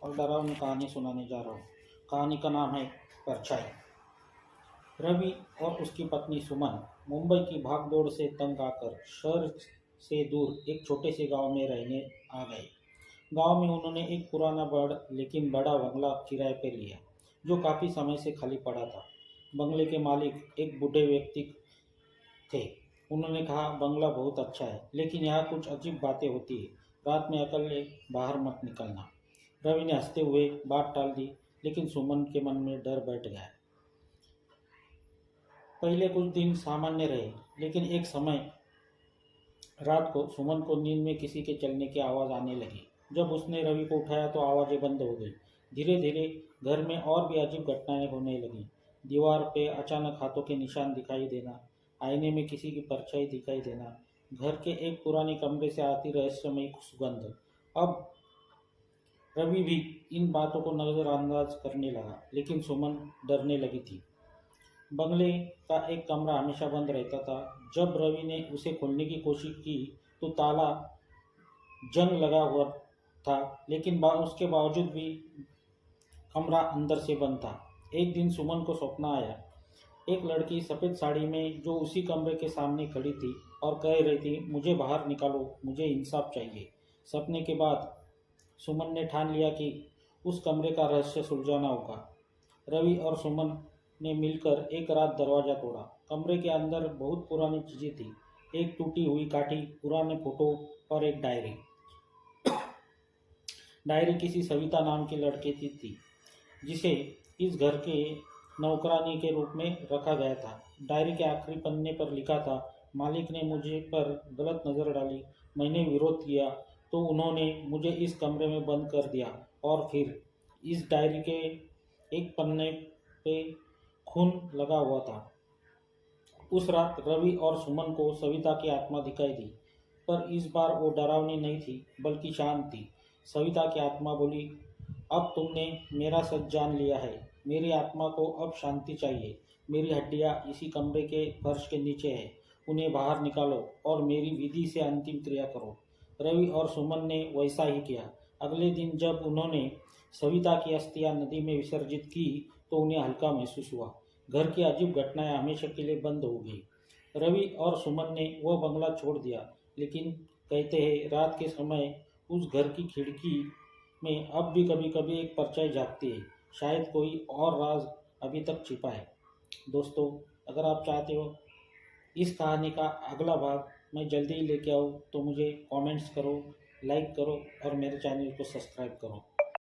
और डरावनी कहानी सुनाने जा रहा हूँ। कहानी का नाम है परछाई। रवि और उसकी पत्नी सुमन मुंबई की भागदौड़ से तंग आकर शहर से दूर एक छोटे से गांव में रहने आ गए। गांव में उन्होंने एक पुराना लेकिन बड़ा बंगला किराए पर लिया, जो काफ़ी समय से खाली पड़ा था। बंगले के मालिक एक बूढ़े व्यक्ति थे। उन्होंने कहा, बंगला बहुत अच्छा है, लेकिन यहाँ कुछ अजीब बातें होती है। रात में अकेले बाहर मत निकलना। रवि ने हंसते हुए बात टाल दी, लेकिन सुमन के मन में डर बैठ गया। पहले कुछ दिन सामान्य रहे, लेकिन एक समय रात को सुमन को नींद में किसी के चलने की आवाज़ आने लगी। जब उसने रवि को उठाया तो आवाज़ें बंद हो गई। धीरे धीरे घर में और भी अजीब घटनाएं होने लगीं। दीवार पे अचानक हाथों के निशान दिखाई देना, आईने में किसी की परछाई दिखाई देना, घर के एक पुराने कमरे से आती रहस्यमयी सुगंध। अब रवि भी इन बातों को नज़रअंदाज करने लगा, लेकिन सुमन डरने लगी थी। बंगले का एक कमरा हमेशा बंद रहता था। जब रवि ने उसे खोलने की कोशिश की तो ताला जंग लगा हुआ था, लेकिन उसके बावजूद भी कमरा अंदर से बंद था। एक दिन सुमन को सपना आया। एक लड़की सफ़ेद साड़ी में जो उसी कमरे के सामने खड़ी थी और कह रही थी, मुझे बाहर निकालो, मुझे इंसाफ चाहिए। सपने के बाद सुमन ने ठान लिया कि उस कमरे का रहस्य सुलझाना होगा। रवि और सुमन ने मिलकर एक रात दरवाज़ा तोड़ा। कमरे के अंदर बहुत पुरानी चीज़ें थी। एक टूटी हुई काठी, पुराने फोटो और एक डायरी। डायरी किसी सविता नाम के लड़के की थी, जिसे इस घर के नौकरानी के रूप में रखा गया था। डायरी के आखिरी पन्ने पर लिखा था, मालिक ने मुझे पर गलत नज़र डाली, मैंने विरोध किया तो उन्होंने मुझे इस कमरे में बंद कर दिया, और फिर इस डायरी के एक पन्ने पे खून लगा हुआ था। उस रात रवि और सुमन को सविता की आत्मा दिखाई दी, पर इस बार वो डरावनी नहीं थी, बल्कि शांत थी। सविता की आत्मा बोली, अब तुमने मेरा सच जान लिया है। मेरी आत्मा को अब शांति चाहिए। मेरी हड्डियाँ इसी कमरे के फर्श के नीचे है। उन्हें बाहर निकालो और मेरी विधि से अंतिम क्रिया करो। रवि और सुमन ने वैसा ही किया। अगले दिन जब उन्होंने सविता की अस्थियां नदी में विसर्जित की तो उन्हें हल्का महसूस हुआ। घर की अजीब घटनाएं हमेशा के लिए बंद हो गई। रवि और सुमन ने वह बंगला छोड़ दिया, लेकिन कहते हैं रात के समय उस घर की खिड़की में अब भी कभी कभी एक परछाई झाँकती है। शायद कोई और राज अभी तक छिपा है। दोस्तों, अगर आप चाहते हो इस कहानी का अगला भाग मैं जल्दी ही लेके आऊँ तो मुझे कमेंट्स करो, लाइक करो और मेरे चैनल को सब्सक्राइब करो।